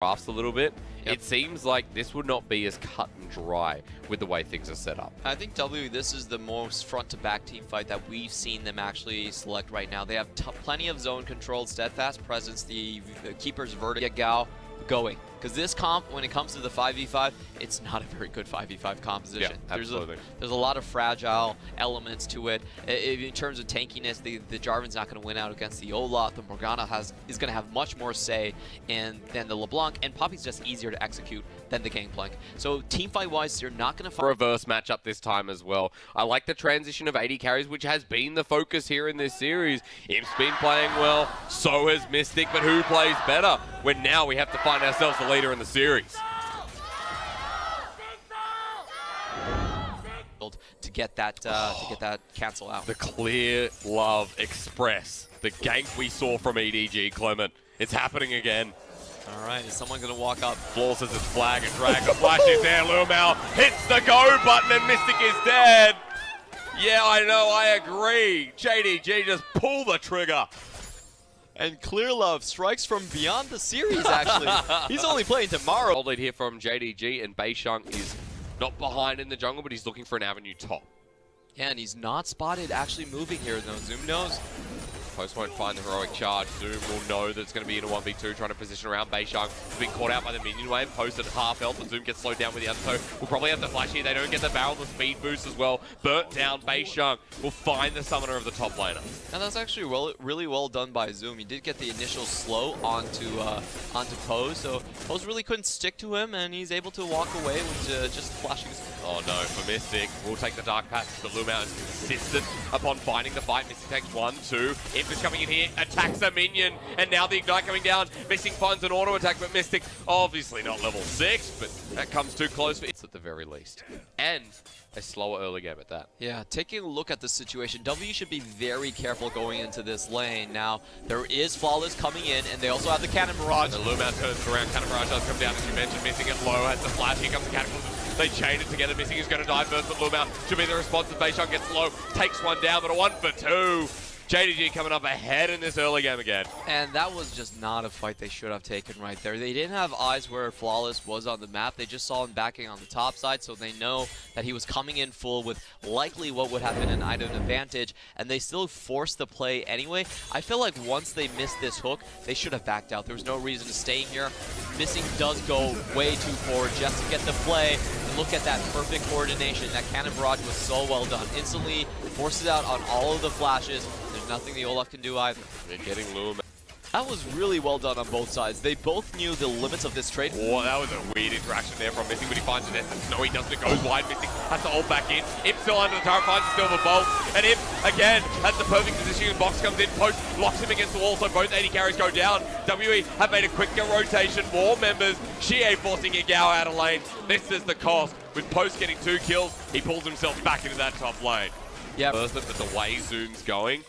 drafts a little bit, it seems like this would not be as cut and dry with the way things are set up. I think this is the most front-to-back team fight that we've seen them actually select right now. They have plenty of zone control, steadfast presence, the keeper's verdict, Gao going. Because this comp, when it comes to the 5v5, it's not a very good 5v5 composition. Yeah, absolutely. There's a lot of fragile elements to it. In terms of tankiness, the Jarvan's not going to win out against the Olaf. The Morgana is going to have much more say than the LeBlanc, and Poppy's just easier to execute than the Gangplank. So team fight-wise, you're not going to find reverse matchup this time as well. I like the transition of AD carries, which has been the focus here in this series. Imp's been playing well, so has Mystic, but who plays better? When now we have to find ourselves the leader in the series. To get that cancel out. The clear love express. The gank we saw from EDG, Clement. It's happening again. All right, is someone going to walk up? Floors as his flag and drag. A flash is there. Lumao hits the go button and Mystic is dead. Yeah, I know, I agree. JDG just pull the trigger. And Clear Love strikes from beyond the series, actually. He's only playing tomorrow. Old lead here from JDG, and Beishang is not behind in the jungle, but he's looking for an avenue top. Yeah, and he's not spotted actually moving here, though. Zoom knows. Post won't find the heroic charge. Zoom will know that it's going to be in a 1v2, trying to position around Beishang. He's been caught out by the minion wave. Post at half health, but Zoom gets slowed down with the undertow. We'll probably have to flash here. They don't get the barrel, the speed boost as well. Burnt down. Beishang will find the summoner of the top laner. And that's actually really well done by Zoom. He did get the initial slow onto Pose, so Pose really couldn't stick to him, and he's able to walk away with just flashing. Oh no, for Mystic, we'll take the Dark Passage, but Lumao is consistent upon finding the fight. Mystic takes 1-2. Imp is coming in here, attacks a minion, and now the Ignite coming down. Mystic finds an auto attack, but Mystic, obviously not level 6, but that comes too close for it at the very least. And a slower early game at that. Yeah, taking a look at the situation, W should be very careful going into this lane. Now, there is Flawless coming in, and they also have the Cannon Barrage. The Lumao turns around, Cannon Barrage does come down, as you mentioned, missing it low, has the flash, here comes the Cataclysm. They chain it together, Missing is going to die first, but Lumao should be the response as Beishang gets low, takes one down, but a 1-for-2. JDG coming up ahead in this early game again. And that was just not a fight they should have taken right there. They didn't have eyes where Flawless was on the map. They just saw him backing on the top side, so they know that he was coming in full with likely what would have been an item advantage, and they still forced the play anyway. I feel like once they missed this hook, they should have backed out. There was no reason to stay here. Missing does go way too forward just to get the play. And look at that perfect coordination. That Cannon Barrage was so well done. Instantly forces out on all of the flashes. There's nothing the Olaf can do either. They're getting Lumao. That was really well done on both sides. They both knew the limits of this trade. Oh, that was a weird interaction there from Missing, but he finds an essence. No, he doesn't. It goes wide. Missing has to hold back in. Imp still under the turret, finds a silver bolt. And Imp, again, has the perfect position. Box comes in, Post locks him against the wall, so both AD carries go down. WE have made a quicker rotation. More members. Xie forcing Yagao out of lane. This is the cost. With Post getting 2 kills, he pulls himself back into that top lane. Yeah. But the way Zoom's going,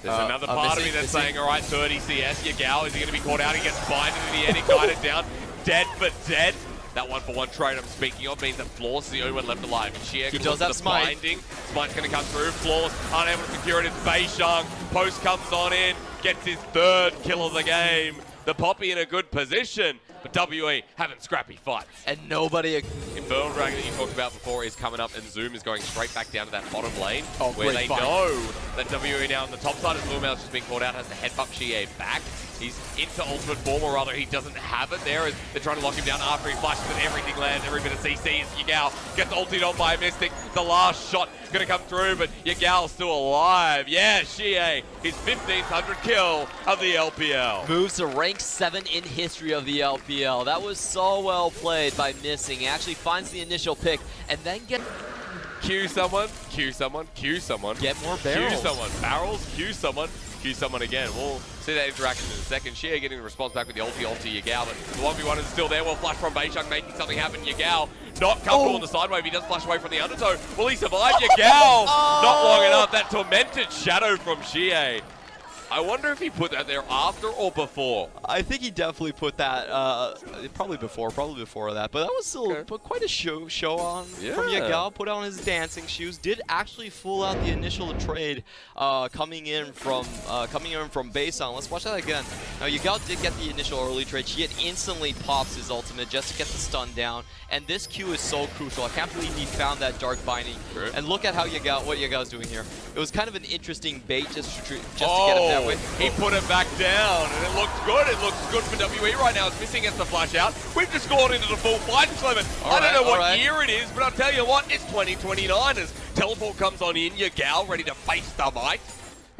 there's another part of me that's saying, all right, 30 CS, Yagao, is he going to be caught out? He gets binded in the end, ignited down, dead but dead. That 1-for-1 trade I'm speaking of means that Flawless is the only one left alive. And Xie does have Smite. Binding. Smite's going to come through. Flawless unable to secure it. It's Beishang. Post comes on in, gets his 3rd kill of the game. The Poppy in a good position, but WE having scrappy fights. And nobody... Infernal Dragon that you talked about before is coming up, and Zoom is going straight back down to that bottom lane, where they know that WE now on the top side, as Lumao's just been caught out, has to headbutt Xie back. He's into ultimate form, or rather he doesn't have it there, as they're trying to lock him down after he flashes and everything lands, every bit of CC as Yagao gets ulted on by Mystic. The last shot gonna come through, but Yagao's still alive. Yeah, Xie, his 1500th kill of the LPL. Moves to rank 7 in history of the LPL. That was so well played by Missing. He actually finds the initial pick, and then Q someone, Q someone, Q someone. Get more barrels. Q someone, barrels, Q someone. Q someone again. We'll see that interaction in a second. Xie getting the response back with the ulti onto Yagao, but the 1v1 is still there. Well, flash from Beishang making something happen. Yagao not comfortable on the side wave. He does flash away from the undertow. Will he survive? Yagao not long enough. That tormented shadow from Xie. I wonder if he put that there after or before. I think he definitely put that, probably before that. But that was still quite a show on from Yagal. Put on his dancing shoes. Did actually fool out the initial trade coming in from Bason. Let's watch that again. Now Yagal did get the initial early trade. She had instantly pops his ultimate just to get the stun down. And this Q is so crucial. I can't believe he found that dark binding. Sure. And look at how what Yagal's doing here. It was kind of an interesting bait just to get him that way. He put it back down, and it looks good. It looks good for WE right now. It's missing, gets the flash out. We've just gone into the full fight, Clement. I don't know what year it is, but I'll tell you what, it's 2029 as Teleport comes on in. Yagal ready to face the might.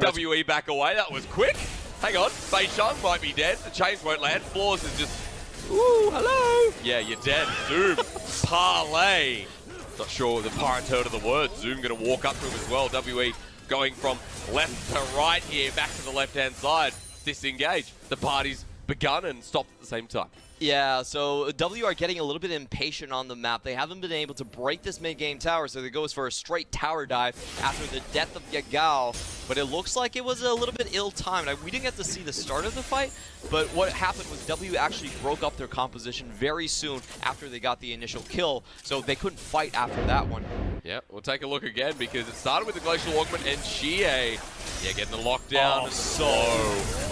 WE back away. That was quick. Hang on. Beishang might be dead. The chains won't land. Floors is just... Ooh, hello. Yeah, you're dead. Zoom. Parlay. Not sure the pirate heard of the word. Zoom going to walk up to him as well. WE going from left to right here, back to the left-hand side. Disengage. The party's begun and stopped at the same time. Yeah, so W are getting a little bit impatient on the map. They haven't been able to break this mid-game tower, so they goes for a straight tower dive after the death of Yagal. But it looks like it was a little bit ill-timed. We didn't get to see the start of the fight, but what happened was W actually broke up their composition very soon after they got the initial kill, so they couldn't fight after that one. Yeah, we'll take a look again because it started with the Glacial Augment and Chie. Yeah, getting the lockdown.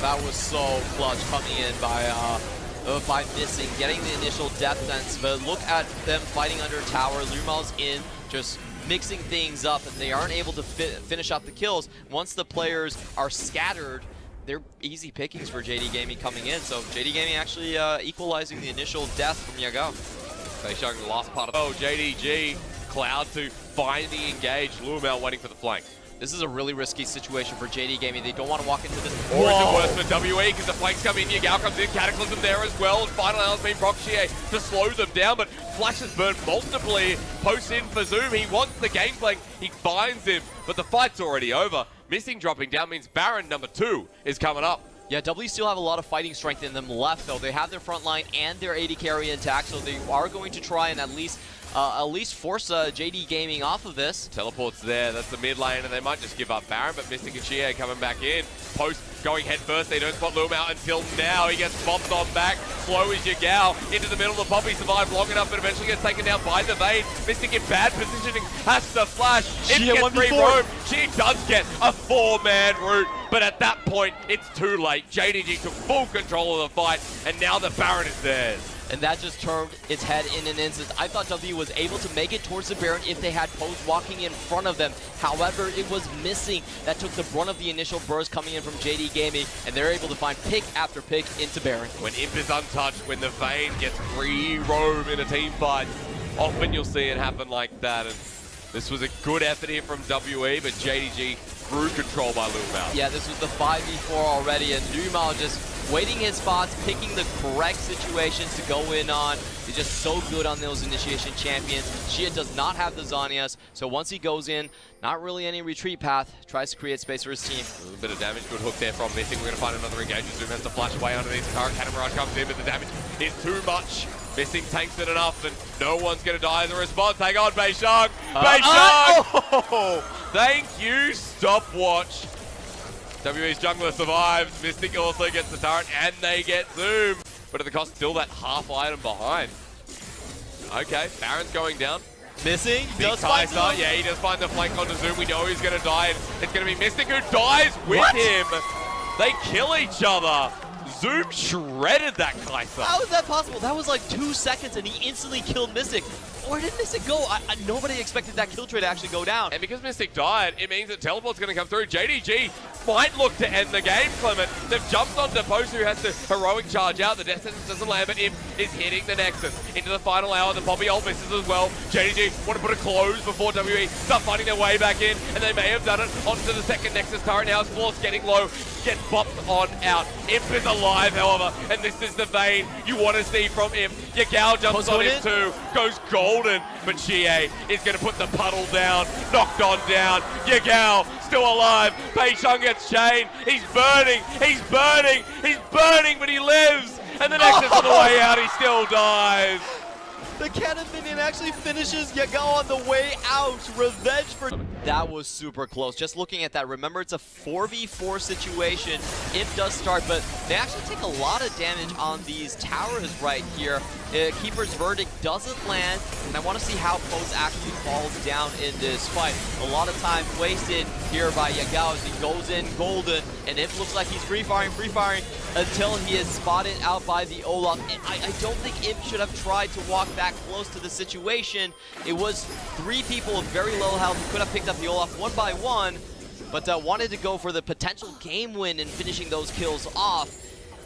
That was so clutch coming in by missing, getting the initial death sense. But look at them fighting under tower. Lumal's in, just mixing things up, and they aren't able to finish up the kills. Once the players are scattered, they're easy pickings for JD Gaming coming in. So JD Gaming actually equalizing the initial death from Yagal. They showing the last part of JDG. Cloud to finally engage. Lumal waiting for the flank. This is a really risky situation for JD Gaming. They don't want to walk into this. Or is it worse for WE because the flanks come in, Yagal comes in, Cataclysm there as well. And final hour's been Brock Chie to slow them down, but Flash has burned multiply. Post in for Zoom. He wants the game flank. He finds him, but the fight's already over. Missing dropping down means Baron number 2 is coming up. Yeah, W still have a lot of fighting strength in them left, though. They have their front line and their AD carry intact, so they are going to try and at least force JD Gaming off of this. Teleport's there, that's the mid lane, and they might just give up Baron, but Mystic and Chie coming back in. Post going head first, they don't spot Lumal until now. He gets bopped on back, slow as Yagal, into the middle of the pop. He survived long enough, but eventually gets taken down by the Vayne. Mystic in bad positioning, has to flash. If he gets free roam, she does get a 4-man route, but at that point, it's too late. JDG took full control of the fight, and now the Baron is theirs. And that just turned its head in an instant. I thought W was able to make it towards the Baron if they had Pose walking in front of them. However, it was missing. That took the brunt of the initial burst coming in from JD Gaming, and they're able to find pick after pick into Baron. When Imp is untouched, when the Vayne gets free roam in a team fight, often you'll see it happen like that. And this was a good effort here from WE, but JDG through control by Lumal. Yeah, this was the 5v4 already, and Lumal just waiting his spots, picking the correct situations to go in on. He's just so good on those initiation champions. Shia does not have the Zhonya's, so once he goes in, not really any retreat path, tries to create space for his team. A little bit of damage, good hook there from Mystic. We're going to find another engagement. Zoom has to flash away underneath the current. Cannon Barrage comes in, but the damage is too much. Mystic tanks it enough, and no one's going to die as a response. Hang on, Beishang! Beishang! Oh! Thank you, stopwatch. WE's jungler survives, Mystic also gets the turret, and they get Zoom. But at the cost, still that half item behind. Okay, Baron's going down. Missing, does find Kai'Sa, yeah, he does find the flank onto Zoom. We know he's going to die, and it's going to be Mystic who dies with him. They kill each other. Zoom shredded that Kai'Sa. How is that possible? That was like 2 seconds, and he instantly killed Mystic. Where did Mystic go? Nobody expected that kill trade to actually go down. And because Mystic died, it means that Teleport's going to come through. JDG might look to end the game, Clement. They've jumped on Deposu, who has to heroic charge out. The death sentence doesn't land, but Imp is hitting the Nexus. Into the final hour, the Poppy ult misses as well. JDG want to put a close before WE start finding their way back in, and they may have done it onto the second Nexus turret. Now his floor's getting low, gets bopped on out. Imp is alive, however, and this is the Vayne you want to see from Imp. Yagal jumps on him too, goes golden, but Chie is going to put the puddle down, knocked on down. Yagal still alive. Beishang gets chained. He's burning, he's burning, he's burning, but he lives. And the Nexus on the way out, he still dies. The cannon minion actually finishes Yagao on the way out. Revenge for... That was super close. Just looking at that, remember it's a 4v4 situation. It does start, but they actually take a lot of damage on these towers right here. Keeper's Verdict doesn't land, and I want to see how Pose actually falls down in this fight. A lot of time wasted here by Yagao as he goes in golden, and it looks like he's free-firing until he is spotted out by the Olaf. I don't think Imp should have tried to walk back close to the situation. It was 3 people with very low health who could have picked up the Olaf one by one, but wanted to go for the potential game win and finishing those kills off.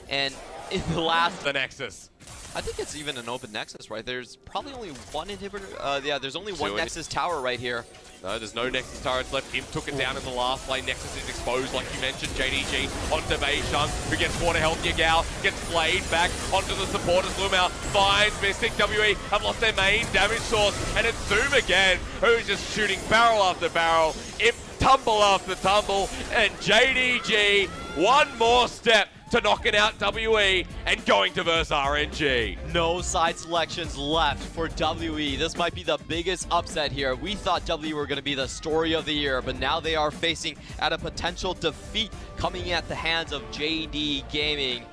And in the last... The Nexus. I think it's even an open Nexus, right? There's probably only one inhibitor. Yeah, there's only one Nexus tower right here. No, there's no Nexus turrets left. Imp took it down in the last lane. Nexus is exposed, like you mentioned. JDG onto Beishang, who gets quarter health. Yagao gets flayed back onto the supporters. Lumao finds Mystic. WE have lost their main damage source, and it's Zoom again, who's just shooting barrel after barrel. Imp tumble after tumble, and JDG one more step to knocking out WE and going to verse RNG. No side selections left for WE. This might be the biggest upset here. We thought WE were going to be the story of the year, but now they are facing at a potential defeat coming at the hands of JD Gaming.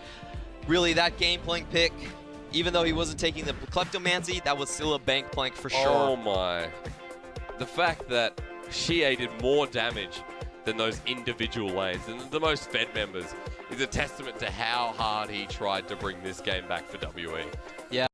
Really, that game plank pick, even though he wasn't taking the Kleptomancy, that was still a bank plank for sure. Oh my. The fact that Xie did more damage than those individual lanes and the most fed members is a testament to how hard he tried to bring this game back for WE. Yeah.